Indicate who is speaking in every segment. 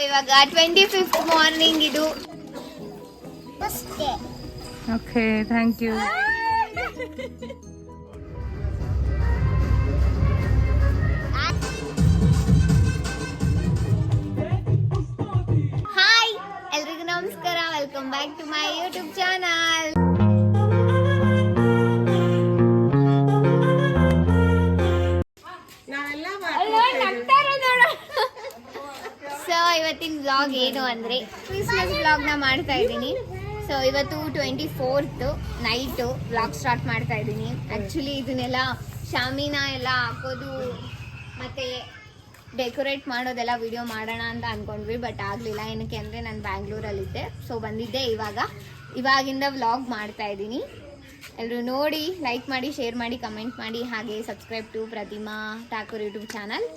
Speaker 1: ಇವಾಗ 25th morning ಇದು.
Speaker 2: Okay, thank you.
Speaker 1: Hi ಎಲ್ರಿಗೂ ನಮಸ್ಕಾರ, welcome back to my YouTube channel. So ಇವತ್ತಿನ ವ್ಲಾಗ್ ಏನು ಅಂದರೆ ಕ್ರಿಸ್ಮಸ್ ವ್ಲಾಗ್ನ ಮಾಡ್ತಾ ಇದ್ದೀನಿ. ಸೊ ಇವತ್ತು 24th ನೈಟು ವ್ಲಾಗ್ ಸ್ಟಾರ್ಟ್ ಮಾಡ್ತಾ ಇದ್ದೀನಿ. ಆ್ಯಕ್ಚುಲಿ ಇದನ್ನೆಲ್ಲ ಶಾಮಿನ ಎಲ್ಲ ಹಾಕೋದು ಮತ್ತು ಡೆಕೋರೇಟ್ ಮಾಡೋದೆಲ್ಲ ವಿಡಿಯೋ ಮಾಡೋಣ ಅಂತ ಅಂದ್ಕೊಂಡ್ವಿ, ಬಟ್ ಆಗಲಿಲ್ಲ. ಏನಕ್ಕೆ ಅಂದರೆ ನಾನು ಬ್ಯಾಂಗ್ಳೂರಲ್ಲಿದ್ದೆ. ಸೊ ಬಂದಿದ್ದೆ ಇವಾಗಿಂದ ವ್ಲಾಗ್ ಮಾಡ್ತಾ ಇದ್ದೀನಿ. ಎಲ್ಲರೂ ನೋಡಿ, ಲೈಕ್ ಮಾಡಿ, ಶೇರ್ ಮಾಡಿ, ಕಮೆಂಟ್ ಮಾಡಿ, ಹಾಗೆ subscribe to Pratima Thakur YouTube channel.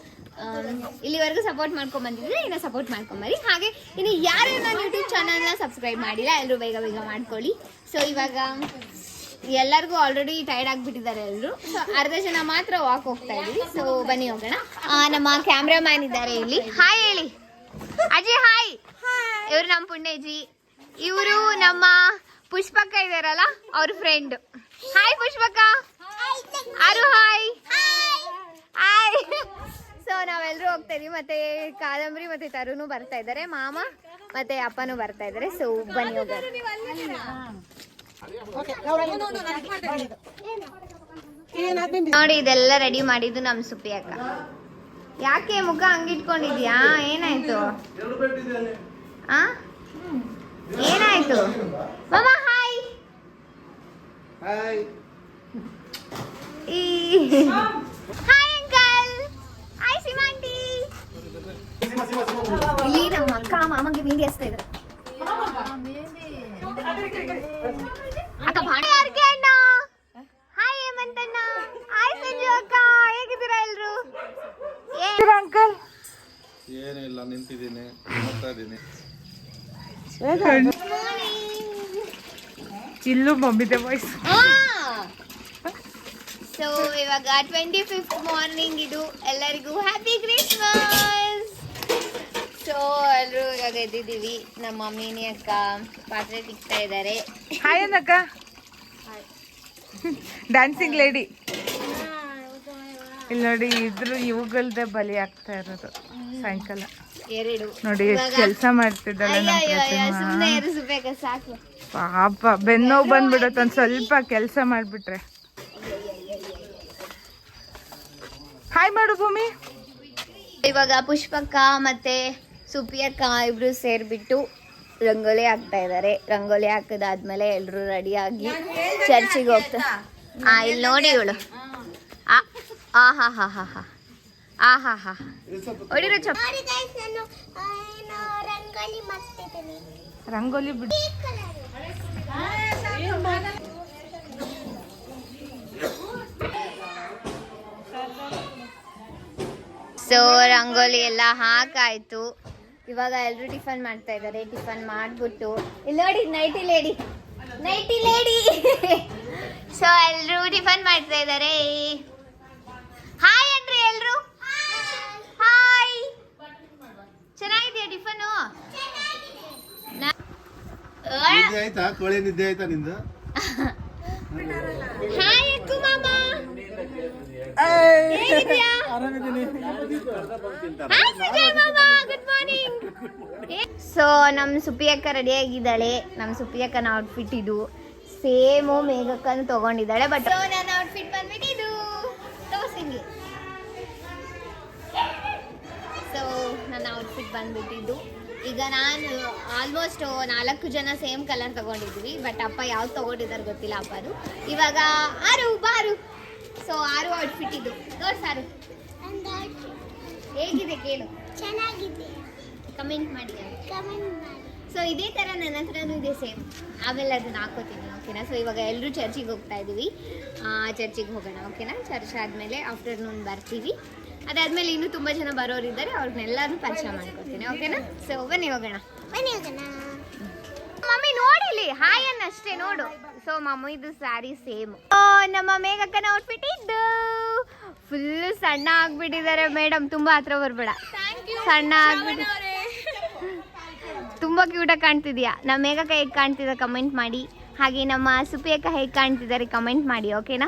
Speaker 1: ಇಲ್ಲಿವರೆಗೂ ಸಪೋರ್ಟ್ ಮಾಡ್ಕೊಂಡು ಬಂದಿದ್ರೆ ಇನ್ನು ಸಪೋರ್ಟ್ ಮಾಡ್ಕೊಂಬರಿ. ಹಾಗೆ ಇನ್ನು ಯಾರು ನನ್ನ ಯೂಟ್ಯೂಬ್ ಚಾನಲ್ನ ಸಬ್ಸ್ಕ್ರೈಬ್ ಮಾಡಿಲ್ಲ ಎಲ್ಲರೂ ಬೇಗ ಮಾಡ್ಕೊಳ್ಳಿ. ಸೊ ಇವಾಗ ಎಲ್ಲರಿಗೂ ಆಲ್ರೆಡಿ ಟೈರ್ಡ್ ಆಗಿಬಿಟ್ಟಿದ್ದಾರೆ ಎಲ್ಲರೂ. ಸೊ ಅರ್ಧ ಜನ ಮಾತ್ರ ವಾಕ್ ಹೋಗ್ತಾ ಇದ್ದೀವಿ. ಸೊ ಬನ್ನಿ ಹೋಗೋಣ. ನಮ್ಮ ಕ್ಯಾಮ್ರಾಮ್ಯಾನ್ ಇದ್ದಾರೆ ಇಲ್ಲಿ. ಹಾಯ್ ಹೇಳಿ ಅಜಯ್. ಹಾಯ್. ಇವರು ನಮ್ಮ ಪುಣ್ಯಜಿ, ಇವರು ನಮ್ಮ ಪುಷ್ಪಕ್ಕ ಇದಾರಲ್ಲ ಅವ್ರ ಫ್ರೆಂಡ್. ಹಾಯ್ ಪುಷ್ಪಕ್ಕ. ಆರು ಹಾಯ್. ಹಾಯ್. ಸೊ ನಾವೆಲ್ಲರೂ ಹೋಗ್ತಾ ಇದೀವಿ. ಮತ್ತೆ ಕಾದಂಬರಿ ಮತ್ತೆ ತರುನು ಬರ್ತಾ ಇದ್ದಾರೆ, ಮಾಮ ಮತ್ತೆ ಅಪ್ಪನೂ ಬರ್ತಾ ಇದ್ದಾರೆ. ಸೊ ಬನ್ನಿ ಹೋಗೋಣ. ನೋಡಿ ಇದೆಲ್ಲ ರೆಡಿ ಮಾಡಿದ್ದು ನಮ್ ಸುಪ್ಪಿ ಅಕ್ಕ. ಯಾಕೆ ಮುಖ ಹಂಗಿಟ್ಕೊಂಡಿದ್ಯಾ? ಏನಾಯ್ತು? ಏನಾಯ್ತು ಮಾಮ? ಹಾಯ್. Hi uncle. ಹಾಯ್ ಸಿಮಾಂಟಿ. ಇಲ್ಲಿ ನಮ್ಮ ಅಕ್ಕ ಮಾಮಗೆ ಮೀಂಡಿ ಹಚ್ತಾ ಇದ್ರು. ಅಕ್ಕ ಭಾಣ ಯಾರಿಗೆ ಅಣ್ಣ? ಹಾಯ್ ಹೇಮಂತಣ್ಣ. ಹಾಯ್ ಸಂಜು ಅಕ್ಕ. ಹೇಗಿದ್ದೀರಾ ಎಲ್ರು?
Speaker 2: ಅಂಕಲ್
Speaker 3: ಏನಿಲ್ಲ, ನಿಂತಿದ್ದೀನಿ, ನೋಡ್ತಾ ಇದ್ದೀನಿ.
Speaker 2: ಚಿಲ್ಲು ಮಮ್ಮಿದೆ ವಾಯ್ಸ್.
Speaker 1: ಸೊ ಇವಾಗ 25th ಮಾರ್ನಿಂಗ್ ಇದು. ಎಲ್ಲರಿಗೂ ಹ್ಯಾಪಿ ಕ್ರಿಸ್ಮಸ್. ಸೊ ಎಲ್ಲರೂ ಇವಾಗ ಎದ್ದಿದ್ದೀವಿ. ನಮ್ಮ ಮಮ್ಮಿನಿ ಅಕ್ಕ ಪಾತ್ರೆ ತಿಕ್ತಾ ಇದ್ದಾರೆ.
Speaker 2: ಹಾಯ್ ಅನ್ನಕ್ಕ. Dancing lady. ಇಲ್ಲಿ ನೋಡಿ, ಇದ್ರು ಇವುಗಳದ್ದೇ ಬಲಿ ಆಗ್ತಾ ಇರೋದು ಸಾಯಂಕಾಲ.
Speaker 1: ಎರಡು
Speaker 2: ನೋಡಿ ಎಷ್ಟು ಕೆಲಸ ಮಾಡ್ತಿದ್ದಾಳೆ
Speaker 1: ಸಾಕು.
Speaker 2: ಪಾಪ ಬೆನ್ನೋವು ಬಂದ್ಬಿಡತ್ತೆ ಒಂದ್ ಸ್ವಲ್ಪ ಕೆಲಸ ಮಾಡ್ಬಿಟ್ರೆ. ಹಾಯ್ ಮಾಡು ಭೂಮಿ.
Speaker 1: ಇವಾಗ ಪುಷ್ಪಕ್ಕ ಮತ್ತೆ ಸುಪ್ಪಿಯಕ್ಕ ಇಬ್ರು ಸೇರ್ಬಿಟ್ಟು ರಂಗೋಲಿ ಹಾಕ್ತಾ ಇದ್ದಾರೆ. ರಂಗೋಲಿ ಹಾಕಿದಾದ್ಮೇಲೆ ಎಲ್ರು ರೆಡಿಯಾಗಿ ಚರ್ಚಿಗೆ ಹೋಗ್ತಾರೆ. ಇಲ್ಲಿ ನೋಡಿ ಇವಳು. ಹೊಡಿರೋ ಚಪ್ಪ
Speaker 2: ರಂಗೋಲಿ ಬಿಡಿ.
Speaker 1: ಸೊ ರಂಗೋಲಿ ಎಲ್ಲ ಹಾಕಾಯ್ತು. ಇವಾಗ ಎಲ್ರು ಟಿಫನ್ ಮಾಡ್ತಾ ಇದ್ದಾರೆ. ಟಿಫನ್ ಮಾಡ್ಬಿಟ್ಟು ಇಲ್ಲಿ ನೋಡಿ ನೈಟಿ ಲೇಡಿ. ಸೊ ಎಲ್ರು ಟಿಫನ್ ಮಾಡ್ತಾ ಇದ್ದಾರೆ. ಹಾಯ್ ಅನ್ರಿ ಎಲ್ರು. ಹಾಯ್. ಚೆನ್ನಾಗಿದೆಯಾ ಟಿಫನು?
Speaker 3: ನಿದ್ದೆ ಆಯ್ತಾ? ಕೋಳಿ ನಿದ್ದೆ ಆಯ್ತಾ ನಿಂದು?
Speaker 1: ಹಾಯ್ ಅಕ್ಕು ಮಾಮ. ಹೇಗಿದ್ಯಾ? ಹಾಯ್ ಸುಜಯ್ ಮಾಮ. Good morning. ಸೊ ನಮ್ ಸುಪ್ಪಿ ಅಕ್ಕ ರೆಡಿ ಆಗಿದ್ದಾಳೆ. ನಮ್ ಸುಪ್ಪಿ ಅಕ್ಕನ ಔಟ್ಫಿಟ್ ಇದು. ಸೇಮು ಮೇಘಕ್ಕನ್ನು ತಗೊಂಡಿದ್ದಾಳೆ. ಬಟ್ ನನ್ನ ಔಟ್ಫಿಟ್ ಬಂದ್ಬಿಟ್ಟಿದ್ದು ತೋರ್ಸಿಂಗಿ. ಸೊ ನನ್ನ ಔಟ್ಫಿಟ್ ಬಂದ್ಬಿಟ್ಟಿದ್ದು. ಈಗ ನಾನು ಆಲ್ಮೋಸ್ಟ್ 4 ಜನ ಸೇಮ್ ಕಲರ್ ತಗೊಂಡಿದ್ವಿ. ಬಟ್ ಅಪ್ಪ ಯಾವ್ದು ತಗೊಂಡಿದ್ದಾರೆ ಗೊತ್ತಿಲ್ಲ ಅಪ್ಪದು. ಇವಾಗ ಆರು ಬಾರು. ಸೊ 6 ಔಟ್ಫಿಟ್ ಇದು. ತೋರ್ಸಾರು ಹೇಗಿದೆ ಕೇಳು. ಚೆನ್ನಾಗಿದೆ, ಕಮೆಂಟ್ ಮಾಡಿ. ಸೊ ಇದೇ ಥರ ನನ್ನ ಹತ್ರನೂ ಇದೆ ಸೇಮ್. ಆಮೇಲೆ ಅದನ್ನ ಹಾಕೋತೀನಿ. ಓಕೆನಾ? ಸೊ ಇವಾಗ ಎಲ್ಲರೂ ಚರ್ಚಿಗೆ ಹೋಗ್ತಾ ಇದ್ದೀವಿ. ಚರ್ಚಿಗೆ ಹೋಗೋಣ. ಓಕೆನಾ? ಚರ್ಚ್ ಆದಮೇಲೆ ಆಫ್ಟರ್ನೂನ್ ಬರ್ತೀವಿ. ಅದಾದ್ಮೇಲೆ ಇನ್ನೂ ತುಂಬ ಜನ ಬರೋರಿದ್ದಾರೆ, ಅವ್ರನ್ನೆಲ್ಲರೂ ಪರಿಚಯ ಮಾಡ್ಕೊತೀನಿ. ಓಕೆನಾ? ಸೊ ಬನ್ನಿ ಹೋಗೋಣ. ಮಮ್ಮಿ ನೋಡಿಲಿ ಹಾಯ್ ಅನ್ನ ಅಷ್ಟೇ ನೋಡು. ಸೊ ಮಮ್ಮಿದು ಸ್ಯಾರಿ ಸೇಮ್. ನಮ್ಮ ಮೇಘಕ್ಕನ ಔಟ್ಫಿಟ್ ಇದ್ದು ಫುಲ್ ಸಣ್ಣ ಆಗ್ಬಿಟ್ಟಿದ್ದಾರೆ ಮೇಡಮ್. ತುಂಬಾ ಹತ್ರ ಬರ್ಬೇಡ, ಸಣ್ಣ ಆಗ್ಬಿಟ್ಟು ತುಂಬ ಕ್ಯೂಟಾಗಿ ಕಾಣ್ತಿದ್ಯಾ. ನಮ್ಮ ಮೇಘಕ್ಕ ಹೇಗೆ ಕಾಣ್ತಿದ್ದ ಕಮೆಂಟ್ ಮಾಡಿ. ಹಾಗೆ ನಮ್ಮ ಸುಪಿಯಕ್ಕ ಹೇಗೆ ಕಾಣ್ತಿದ್ದಾರೆ ಕಮೆಂಟ್ ಮಾಡಿ, ಓಕೆನಾ?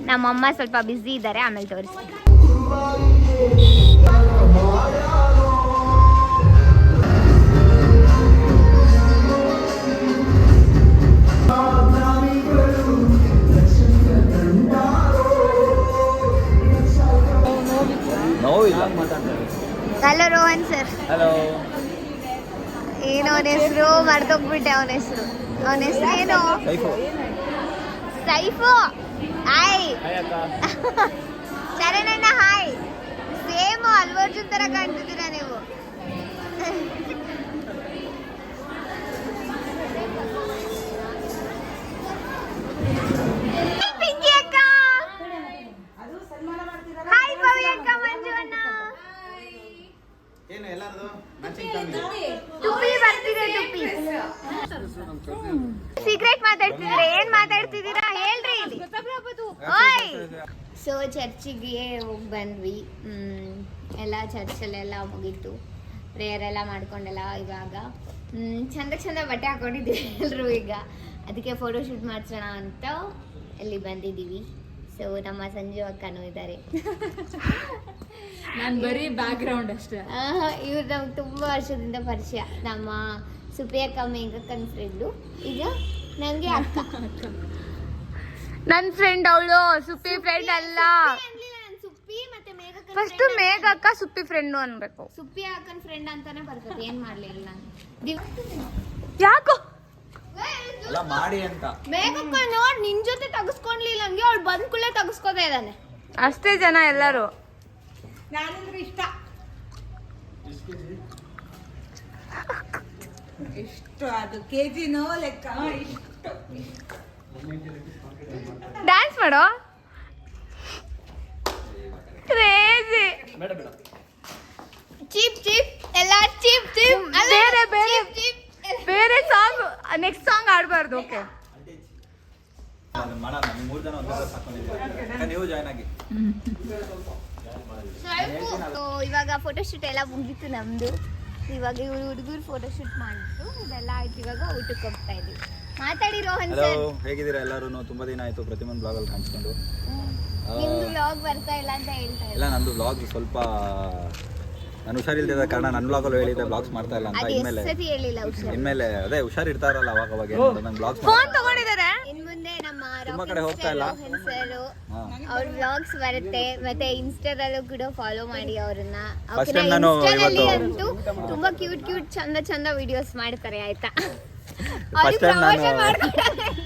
Speaker 1: ನಮ್ಮಮ್ಮ ಸ್ವಲ್ಪ ಬ್ಯುಸಿ ಇದ್ದಾರೆ, ಆಮೇಲೆ ತೋರಿಸ್ತೀನಿ. Hello Rohan sir.
Speaker 4: ಹಲೋ.
Speaker 1: ಏನು ಅವನ ಹೆಸರು ಮರ್ತೋಗ್ಬಿಟ್ಟೆ. ಅವನ ಹೆಸರು ಏನು? Saif. Hi ಶರಣಣ್ಣ. Hi. Same Allu Arjun ತರ ಕಾಣ್ತಿದ್ದೀರಾ ನೀವು. ಪಿಂಕಿ ಅಕ್ಕ. ಹಾಯ್ ಪವಿ ಅಕ್ಕ, ಮಂಜು ಅಣ್ಣ.
Speaker 3: ಏನು ಎಲ್ಲಾರ್ದು
Speaker 1: ಟುಪ್ಪಿ ಬರ್ತಿದೆ. ಟುಪ್ಪಿ ಸೀಕ್ರೆಟ್ ಮಾತಾಡ್ತಿದ್ರೆ ಏನ್ ಮಾತಾಡ್ತಿದ್ದೀರಾ ಹೇಳ್ರಿ ಇಲ್ಲಿ. ಓಯ್. ಸೊ ಚರ್ಚಿಗೆ ಹೋಗಿ ಬಂದ್ವಿ. ಎಲ್ಲ ಚರ್ಚಲ್ಲೆಲ್ಲ ಮುಗೀತು. ಪ್ರೇಯರ್ ಎಲ್ಲ ಮಾಡ್ಕೊಂಡೆಲ್ಲ ಇವಾಗ ಚಂದ ಬಟ್ಟೆ ಹಾಕೊಂಡಿದ್ದೀವಿ ಎಲ್ಲರೂ ಈಗ. ಅದಕ್ಕೆ ಫೋಟೋ ಶೂಟ್ ಮಾಡ್ಸೋಣ ಅಂತ ಇಲ್ಲಿ ಬಂದಿದ್ದೀವಿ. ಸೊ ನಮ್ಮ ಸಂಜು ಅಕ್ಕನೂ ಇದ್ದಾರೆ.
Speaker 5: ನಾನು ಬರೀ ಬ್ಯಾಕ್ ಗ್ರೌಂಡ್ ಅಷ್ಟೇ.
Speaker 1: ಇವ್ರು ನಮ್ಗೆ ತುಂಬ ವರ್ಷದಿಂದ ಪರಿಚಯ. ನಮ್ಮ ಸುಪಿ ಅಕ್ಕ ಮೇಘಕ್ಕನ ಫ್ರೆಂಡು. ಈಗ ನನಗೆ ಅಕ್ಕ.
Speaker 2: ನನ್ನ ಫ್ರೆಂಡ್ ಅವಳು, ಸುಪ್ಪಿ ಫ್ರೆಂಡ್ ಅಲ್ಲ.
Speaker 1: ಸುಪ್ಪಿ ಮತ್ತೆ ಮೇಘಕ್ಕ
Speaker 2: ಫಸ್ಟ್ ಮೇಘ ಅಕ್ಕ ಸುಪ್ಪಿ ಫ್ರೆಂಡು ಅನ್ಬೇಕು.
Speaker 1: ಸುಪ್ಪಿ ಅಕ್ಕನ ಫ್ರೆಂಡ್ ಅಂತಾನೆ ಬರ್ತದೆ. ಏನ್ ಮಾಡ್ಲಿಲ್ಲ ನಾನು.
Speaker 2: ಯಾಕೋ
Speaker 4: ಎಲ್ಲ ಮಾಡಿ ಅಂತ.
Speaker 1: ಮೇಘಕ್ಕ ನೋಡ್ ನಿನ್ ಜೊತೆ ತಗಸ್ಕೊಂಡ್ಲಿಲ್ಲ ಹಂಗೆ. ಅವ್ಳು ಬಂದ್ ಕೂಡಲೇ ತಗಸ್ಕೋತಾ ಇದ್ದಾನೆ.
Speaker 2: ಅಷ್ಟೇ ಜನ ಎಲ್ಲರೂ.
Speaker 5: ನಾನಂದ್ರೆ ಇಷ್ಟ. ಎಷ್ಟು ಅದು ಕೆಜಿನೋ ಲೆಕ್ಕ. ಇಷ್ಟು
Speaker 2: ಡ್ಯಾನ್ಸ್ ಮಾಡೋ. ಕ್ರೇಜಿ.
Speaker 1: ಚೀಪ್ ಚೀಪ್ ಎಲ್ಲ ಚೀಪ್ ಚೀಪ್.
Speaker 2: ಬೇರೆ ಬೇರೆ ಬೇರೆ ಸಾಂಗ್, ನೆಕ್ಸ್ಟ್ ಸಾಂಗ್ ಆಡಬಾರ್ದು. ಓಕೆ
Speaker 4: ಮೂರು ಜನ ಒಂದೇ ಡ್ರೆಸ್ ಹಾಕೊಂಡಿದ್ದೀರಾ, ನೀವು ಜಾಯ್ನ್ ಆಗಿ.
Speaker 1: ಇವಾಗ ಫೋಟೋಶೂಟ್ ಎಲ್ಲ ಮುಗೀತು ನಮ್ದು. ಇವಾಗ ಇವ್ರು ಹುಡುಗರು ಫೋಟೋಶೂಟ್ ಮಾಡಿದ್ರು. ಇದೆಲ್ಲ ಆಯ್ತು. ಇವಾಗ ಊಟಕ್ಕೆ ಹೋಗ್ತಾ ಇದೀವಿ. ಮಾತಾಡಿ ರೋಹನ್
Speaker 4: ಹಲೋ,
Speaker 1: ಸರ್.
Speaker 4: ಹೇಗಿದ್ದೀರಾ ಎಲ್ಲರೂ? ತುಂಬಾ ದಿನ ಆಯ್ತು ಪ್ರತಿಯೊಂದು ಬ್ಲಾಗ್ ಅಲ್ಲಿ ಕಾಣಿಸ್ಕೊಂಡು.
Speaker 1: ನಿಮ್ದು ವ್ಲಾಗ್ ಬರ್ತಾ ಇಲ್ಲ ಅಂತ ಹೇಳ್ತಾ
Speaker 4: ಇಲ್ಲ, ನಂದು ಬ್ಲಾಗ್ ಸ್ವಲ್ಪ ನಾನು ಹುಷಾರಿಲ್ದಿದ್ದ ಕಾರಣ ನನ್ನ ಬ್ಲಾಗಲ್ಲಿ ಹೇಳಿದ್ದೆ ಬ್ಲಾಗ್ಸ್ ಮಾಡ್ತಾ ಇಲ್ಲ ಅಂತ. ಇನ್ಮೇಲೆ ಅದೇ ಹುಷಾರ್ ಇರ್ತಾರಲ್ಲ ಅವಾಗ ಅವಾಗ ನಂಗೆ ಬ್ಲಾಗ್ಸ್
Speaker 2: ಫೋನ್ ತಗೊಂಡಿದ್ದಾರೆ.
Speaker 1: ಇನ್ ಮುಂದೆ ನಮ್ಮ
Speaker 4: ತುಂಬಾ ಕಡೆ ಹೋಗ್ತಾ ಇಲ್ಲ.
Speaker 1: ಅವ್ರ ವ್ಲಾಗ್ಸ್ ಬರುತ್ತೆ. ಮತ್ತೆ ಇನ್ಸ್ಟಾದಲ್ಲೂ ಕೂಡ ಫಾಲೋ ಮಾಡಿ ಅವ್ರನ್ನ.
Speaker 4: First time ನಾನು
Speaker 1: ಇನ್ಸ್ಟಾದಲ್ಲಿ
Speaker 4: ಇವತ್ತು
Speaker 1: ಅಂತೂ ತುಂಬಾ ಕ್ಯೂಟ್ ಚಂದ ವಿಡಿಯೋಸ್ ಮಾಡ್ತಾರೆ, ಆಯ್ತಾ?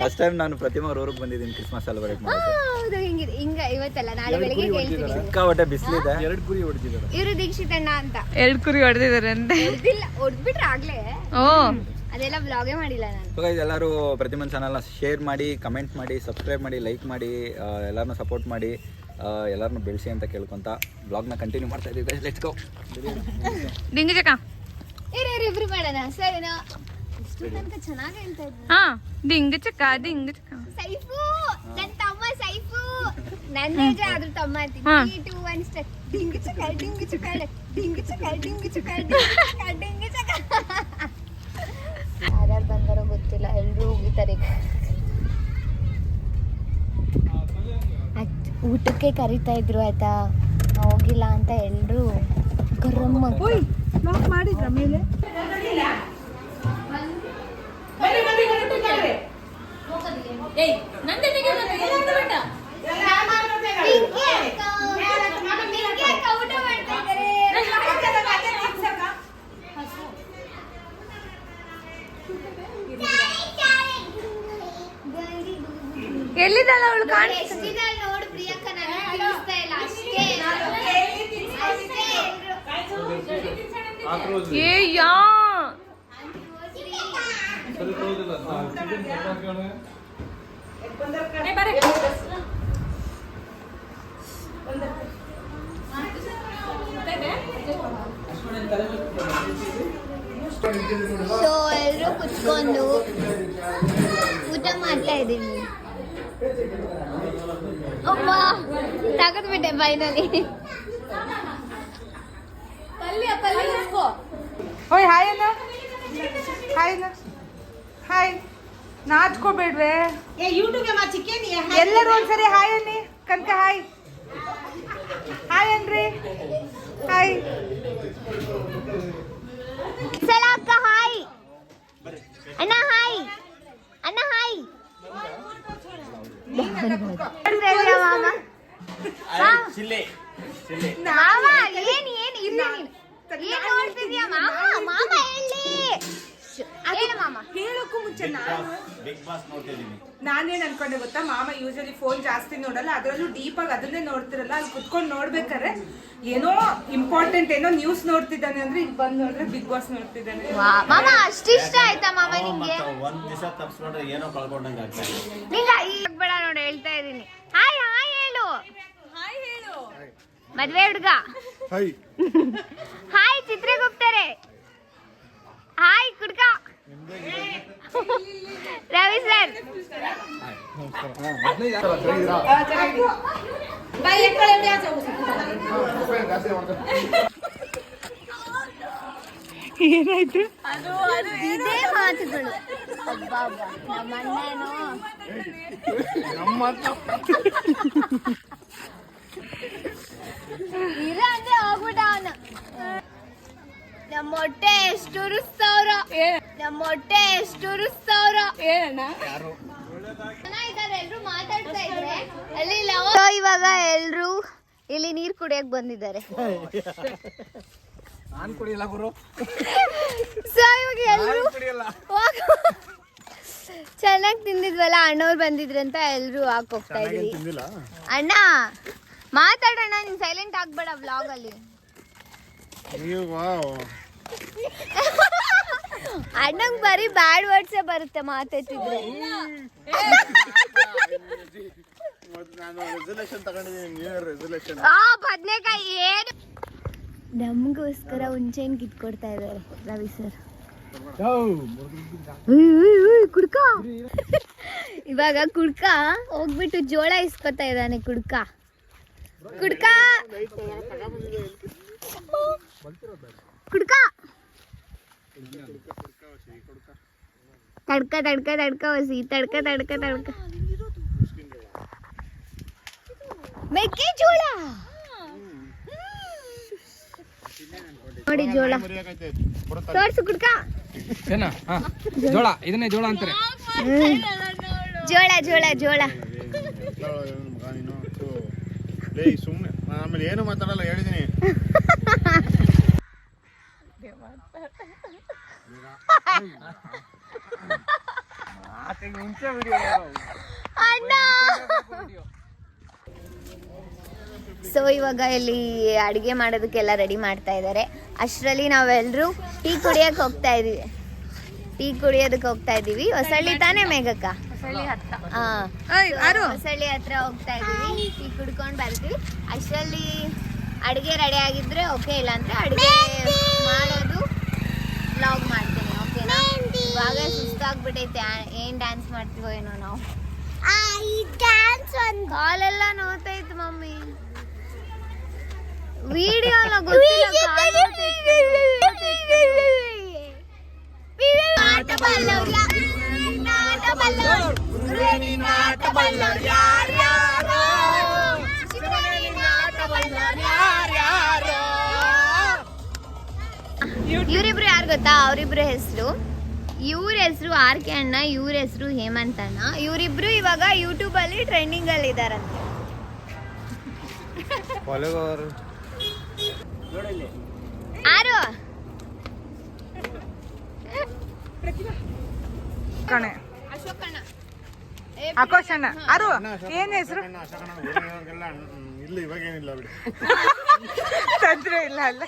Speaker 4: ಫಸ್ಟ್ ಟೈಮ್ ನಾನು ಪ್ರತಿಮಾ ಅವ್ರ ಊರಿಗೆ ಬಂದಿದ್ದೀನಿ ಕ್ರಿಸ್ಮಸ್ ಸೆಲೆಬ್ರೇಟ್ ಮಾಡೋಕೆ.
Speaker 1: ಹೌದು, ಹಿಂಗ ಇವತ್ತಲ್ಲ ನಾಳೆ ಬೆಳಿಗ್ಗೆ ಹೇಳ್ತೀನಿ.
Speaker 4: ಸಿಕ್ಕಾಪಟ್ಟೆ ಬಿಸಿಲಿದೆ. 2 ಕುರಿ ಹೊಡೆದಿದ್ದಾರೆ
Speaker 1: ಇವರು ದೀಕ್ಷಿತ್ ಅಣ್ಣ ಅಂತ.
Speaker 2: 2 ಕುರಿ ಹೊಡೆದಿದ್ದಾರೆ ಅಂತೆ.
Speaker 1: ಹೊಡ್ಬಿಟ್ರೆ ಆಗ್ಲೇ.
Speaker 2: ಓ,
Speaker 1: ಅದೆಲ್ಲ ವ್ಲಾಗೇ ಮಾಡಿಲ್ಲ ನಾನು.
Speaker 4: ಸೊ ಗೈಸ್, ಎಲ್ಲರೂ ಪ್ರತಿಮಾ ಚಾನಲ್ನ ಶೇರ್ ಮಾಡಿ, ಕಮೆಂಟ್ ಮಾಡಿ, ಸಬ್ಸ್ಕ್ರೈಬ್ ಮಾಡಿ, ಲೈಕ್ ಮಾಡಿ, ಎಲ್ಲರನ್ನೂ ಸಪೋರ್ಟ್ ಮಾಡಿ, ಎಲ್ಲರನ್ನೂ ಬೆಳೆಸಿ ಅಂತ ಕೇಳ್ಕೊಂತ ಬ್ಲಾಗ್ನ ಕಂಟಿನ್ಯೂ ಮಾಡ್ತಾ ಇದ್ದೀವಿ ಗೈಸ್. Let's go.
Speaker 2: ದಿಂಗಿ ಚಕ.
Speaker 1: ಇಬ್ರು ಮಾಡೋಣ ಸರಿನಾ? ಇಷ್ಟು ತನಕ ಚೆನ್ನಾಗಿ ಹೇಳ್ತಾ ಇದ್ರು.
Speaker 2: ಹಾ, ದಿಂಗಿ ಚಕ.
Speaker 1: ಸೈಫು, ನನ್ನ ತಮ್ಮ ಸೈಫು. ನನ್ನ ಏಜ್ ಆದ್ರೂ ತಮ್ಮ ಅಂತೀನಿ. 3, 2, 1 ಸ್ಟಾರ್ಟ್. ದಿಂಗಿ ಚಕ ದಿಂಗಿ ಚಕ ದಿಂಗಿ ಚಕ ದಿಂಗಿ ಚಕ ದಿಂಗಿ ಚಕ. ಯಾರ್ಯಾರು ಬಂದಾರೋ ಗೊತ್ತಿಲ್ಲ, ಎಲ್ಲರೂ ಹೋಗಿದ್ದಾರೆ. ಊಟಕ್ಕೆ ಕರಿತಾ ಇದ್ರು ಆಯ್ತಾ, ಹೋಗಿಲ್ಲ ಅಂತ ಎಲ್ಲರೂ ಗರಂ
Speaker 5: ಮಾಡಿದ್ರ ಮೇಲೆ.
Speaker 2: ಎಲ್ಲಿದ್ದಾಳ ಅವಳು?
Speaker 1: ನೋಡು ಪ್ರಿಯಾಂಕ ನನಗೆ ಇಲ್ಲ ಅಷ್ಟೇ.
Speaker 2: ಏ ಯಾ
Speaker 1: ಸೊ ಎಲ್ಲರೂ ಕುತ್ಕೊಂಡು ಊಟ ಮಾಡ್ತಾ ಇದ್ದೀವಿ. ಅಮ್ಮ ತಗದ್ಬಿಟ್ಟೆ ಫೈನಲಿ.
Speaker 2: ಓಯ್ ಹಾಯ್ ಅಣ್ಣ. ಹಾಯ್ ಹಾಯ್ ನಾಚ್ಕೋಬೇಡ್ವೆ
Speaker 5: ಯೂಟ್ಯೂಬ್ಗೆ ಮಾ ಚಿಕನ್
Speaker 2: ಎಲ್ಲರೂ ಒಂದ್ಸರಿ ಹಾಯ್ ಅನ್ನಿ ಕನಕ ಹಾಯ್ ಹಾಯ್ ಅನ್ರಿ ಹಾಯ್
Speaker 1: ಸಲ ಅಕ್ಕ ಹಾಯ್ ಅಣ್ಣ ಹಾಯ್ ಅಣ್ಣ ಹಾಯ್ ಮಾಮ ಮಾಮ ಏನ್ ಏನ್ ಇಲ್ಲ ನೀನು ಏನ್ ನೋಡ್ತಿದ್ಯಾ ಮಾಮ ಮಾಮ ಹೇಳಿ ಹೇಳು ಮಾಮ.
Speaker 2: ಹೇಳಕ್ಕೂ ಮುಂಚೆ ನಾನೇನ್ ಅನ್ಕೊಂಡೆ ಗೊತ್ತಾ, ಮಾಮ ಯೂಶಲಿ ಫೋನ್ ಜಾಸ್ತಿ ನೋಡಲ್ಲ, ಅದ್ರಲ್ಲೂ ಡೀಪ್ ಆಗಿ ಅದನ್ನೇ ನೋಡ್ತಿರಲ್ಲ, ಅಲ್ಲಿ ಕುತ್ಕೊಂಡು ನೋಡ್ಬೇಕಾರೆ ಏನೋ ಇಂಪಾರ್ಟೆಂಟ್ ಏನೋ ನ್ಯೂಸ್ ನೋಡ್ತಿದ್ದಾನೆ ಅಂದ್ರೆ ಇಲ್ಲಿ ಬಂದ್ ನೋಡಿದ್ರೆ ಬಿಗ್ ಬಾಸ್ ನೋಡ್ತಿದ್ದಾನೆ.
Speaker 1: ಮಾಮ ಅಷ್ಟಿಷ್ಟ ಆಯ್ತಾ ಮಾಮ ನಿಂಗೆ?
Speaker 6: ಒಂದ್ ದಿವಸ ತಪ್ಸ್ಕೊಂಡ್ರೆ ಏನೋ ಕಳ್ಕೊಂಡಂಗ ಆಗ್ತದೆ.
Speaker 1: ನಿಂಗ ಈಗ ಬೇಡ ನೋಡಿ ಹೇಳ್ತಾ ಇದೀನಿ. ಹಾಯ್ ಹಾಯ್ ಹೇಳು.
Speaker 2: ಹಾಯ್ ಹೇಳು.
Speaker 1: ಮದ್ವೆ ಹುಡ್ಗ
Speaker 3: ಹಾಯ್
Speaker 1: ಹಾಯ್ ಚಿತ್ರಗುಪ್ತರೆ ಹಾಯ್ ಕುಡ್ಕ ರವಿ ಸರ್
Speaker 2: ಏನಾಯ್ತು?
Speaker 1: ಇದೇ ಮಾತುಗಳು. ನಮ್ಮ ಅಣ್ಣನೋ ಇರ ಅಂದ್ರೆ ಹೋಗ್ಬಿಟ್ಟ ಅವನು. ನಮ್ಮ ಹೊಟ್ಟೆ ಎಷ್ಟು ಉರಿಸ್ತವ್ರ, ನಮ್ಮ ಹೊಟ್ಟೆ ಎಷ್ಟು ಉರಿಸ್ತವ್ರ. ಚೆನ್ನಾಗಿದ್ದಾರೆ ಎಲ್ರು ಮಾತಾಡ್ತಾ ಇದ್ರೆ ಅಲ್ಲಿ. ಇವಾಗ ಎಲ್ರು ಇಲ್ಲಿ ನೀರ್ ಕುಡಿಯಕ್ ಬಂದಿದ್ದಾರೆ.
Speaker 4: ನಾನು ಕುಡಿಯಲ್ಲ ಗುರು.
Speaker 1: ಸೊ ಇವಾಗ ಎಲ್ರು ಚೆನ್ನಾಗಿ ತಿಂದಿದ್ವಲ್ಲ, ಅಣ್ಣವ್ರು ಬಂದಿದ್ರಂತ ಎಲ್ರು ಹಾಕ್ ಹೋಗ್ತಾ ಇದ್ವಿ. ಅಣ್ಣ ಮಾತಾಡೋಣ, ನೀನ್ ಸೈಲೆಂಟ್ ಆಗ್ಬೇಡ ವ್ಲಾಗ್ ಅಲ್ಲಿ. ಅಣ್ಣಂಗ್ ಬರೀ ಬ್ಯಾಡ್ ವರ್ಡ್ಸೇ ಬರುತ್ತೆ ಮಾತಾಡ್ತಿದ್ರೆ. ಬದ್ನೆಕಾಯಿ ಏನು ನಮಗೋಸ್ಕರ ಹುಂಚೆನ್ ಕಿತ್ಕೊಡ್ತಾ ಇದಾರೆ ರವಿ ಸರ್. ಕುಡ್ಕ ಇವಾಗ ಕುಡ್ಕ ಹೋಗ್ಬಿಟ್ಟು ಜೋಳ ಇಸ್ಕೊತಾ ಇದ್ದಾನೆ. ಕುಡ್ಕ ಕುಡ್ಕ ಕುಡ್ಕ ತಡ್ಕ ತಡ್ಕ ತಡ್ಕ ಹೊಸಿ ತಡ್ಕ ತಡ್ಕ ತಡ್ಕ ಮೆಕ್ಕೆಜೋಳ ನೋಡಿ. ಜೋಳ ತೋರ್ಸು ಕುಡ್ಕ.
Speaker 7: ಜೋಳ ಇದನ್ನೇ ಜೋಳ ಅಂತಾರೆ.
Speaker 1: ಜೋಳ ಜೋಳ ಜೋಳ
Speaker 3: ಸುಮ್ಮನೆ ಆಮೇಲೆ ಏನು ಮಾತಾಡಲ್ಲ ಹೇಳಿದೀನಿ.
Speaker 1: ಅಣ್ಣ ಸೊ ಇವಾಗ ಇಲ್ಲಿ ಅಡುಗೆ ಮಾಡೋದಕ್ಕೆಲ್ಲ ರೆಡಿ ಮಾಡ್ತಾ ಇದ್ದಾರೆ. ಅಷ್ಟರಲ್ಲಿ ನಾವೆಲ್ಲರೂ ಟೀ ಕುಡಿಯೋಕೆ ಹೋಗ್ತಾ ಇದೀವಿ. ಟೀ ಕುಡಿಯೋದಕ್ಕೆ ಹೋಗ್ತಾ ಇದೀವಿ. ಹೊಸಳ್ಳಿ ತಾನೇ ಮೇಘಕ್ಕ? ಹೊಸಳ್ಳಿ ಹತ್ರ ಹೋಗ್ತಾ ಇದೀವಿ. ಟೀ ಕುಡ್ಕೊಂಡು ಬರ್ತೀವಿ. ಅಷ್ಟರಲ್ಲಿ ಅಡುಗೆ ರೆಡಿ ಆಗಿದ್ರೆ ಓಕೆ, ಇಲ್ಲ ಅಂದ್ರೆ ಅಡುಗೆ ಮಾಡೋದು ವ್ಲಾಗ್ ಮಾಡ್ತೀನಿ. ಓಕೆನಾ? ಇವಾಗ ಸುಸ್ತಾಗ್ಬಿಟ್ಟೈತೆ. ಏನ್ ಡ್ಯಾನ್ಸ್ ಮಾಡ್ತೀವೋ ಏನೋ ನಾವು. ಕಾಲೆಲ್ಲ ನೋತೈತೆ ಮಮ್ಮಿ. ವಿಡಿಯೋ ಇವರಿಬ್ರು ಯಾರು ಗೊತ್ತಾ? ಅವರಿಬ್ರು ಹೆಸರು, ಇವ್ರ ಹೆಸರು ಆರ್ಕೆ ಅಣ್ಣ, ಇವ್ರ ಹೆಸರು ಹೇಮಂತ್ ಅಣ್ಣ. ಇವರಿಬ್ರು ಇವಾಗ ಯೂಟ್ಯೂಬ್ ಅಲ್ಲಿ ಟ್ರೆಂಡಿಂಗ್ ಅಲ್ಲಿ ಇದಾರಂತೆ. ಆರು ಅಶೋಕಣ್ಣ,
Speaker 2: ಆಕೋಶಣ್ಣ, ಅರು ಏನ್ ಹೆಸರು?
Speaker 3: ಇಲ್ಲ ಇವಾಗೇನಿಲ್ಲ ಬಿಡಿ.
Speaker 2: ತೊಂದ್ರೆ ಇಲ್ಲ ಅಲ್ಲ.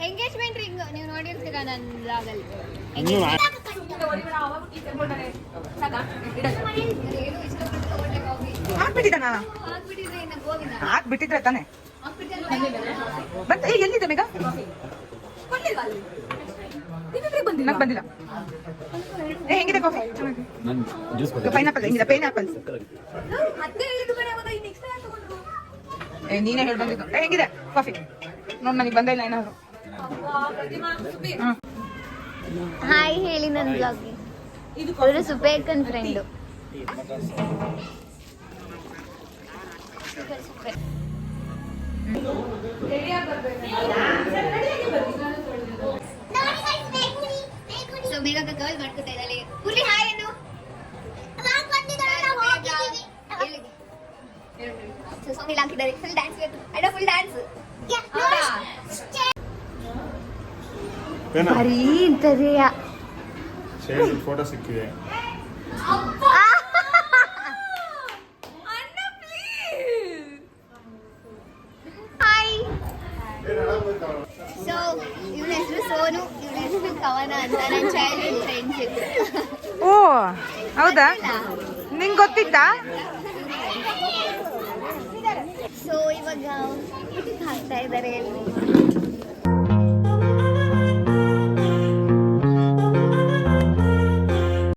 Speaker 1: ಎಂಗೇಜ್ಮೆಂಟ್ ರಿಂಗ್ ನೀವು ನೋಡಿರ್ತೀರಾ ನನ್ನ ಬ್ಲಾಗ್ ಅಲ್ಲಿ.
Speaker 2: ಹಾಕ್ಬಿಟ್ಟಿದ್ದಾನ? ಹಾಕ್ಬಿಟ್ಟಿದ್ರೆ ತಾನೆ ಬಂತ. ಈಗ ಎಲ್ಲಿದೆ ಮೇಘ? ನಂಗೆ ಬಂದಿಲ್ಲ. ಹೆಂಗಿದೆ ಕಾಫಿ? ಪೈನಾಪಲ್ ಹೆಂಗಿದೆ? ಪೈನಾಪಲ್ ನೀನೇ ಹೇಳಿ ಬಂದಿದ್ದು. ಹೆಂಗಿದೆ ಕಾಫಿ? ನೋಡ್ ನನಗೆ ಬಂದೇ ಇಲ್ಲ ಏನಾದ್ರು.
Speaker 1: ಹಾಯ್ ಹೇಳಿ ನನ್ನ ಬ್ಲಾಗ್ಗೆ. ಅವರು ಸುಪೇಕನ್ ಫ್ರೆಂಡು. ಸೊ ಬೇಗ ಗರ್ಲ್ ಮಾಡ್ಕೊತಾ ಇದ್ದಾಳೆ. ಹುಲಿ ಹಾಯ್ ಏನು ಸೊ ಸಾಂಗ್ ಇಲ್ಲಿ ಹಾಕಿದ್ದಾರೆ. ಫುಲ್ ಡ್ಯಾನ್ಸ್ ಬೇಕು. I do full dance. ಬರೀ ಇಂಥದೆಯ
Speaker 3: ಫೋಟೋ ಸಿಕ್ಕಿದೆ.
Speaker 1: ಹಾಯ್. ಸೊ ಇವನ ಹೆಸರು ಸೋನು, ಇವನ ಹೆಸರು ಕವನ ಅಂತ. ನನ್ನ ಚೈಲ್ಡ್ಹುಡ್ ಫ್ರೆಂಡ್ಶಿಪ್.
Speaker 2: ಓ ಹೌದಾ, ನಿಂಗೆ ಗೊತ್ತಿತ್ತಾ?
Speaker 1: ಸೊ ಇವಾಗ ಊಟಕ್ಕೆ ಹಾಕ್ತಾ ಇದ್ದಾರೆ ಎಲ್ರು.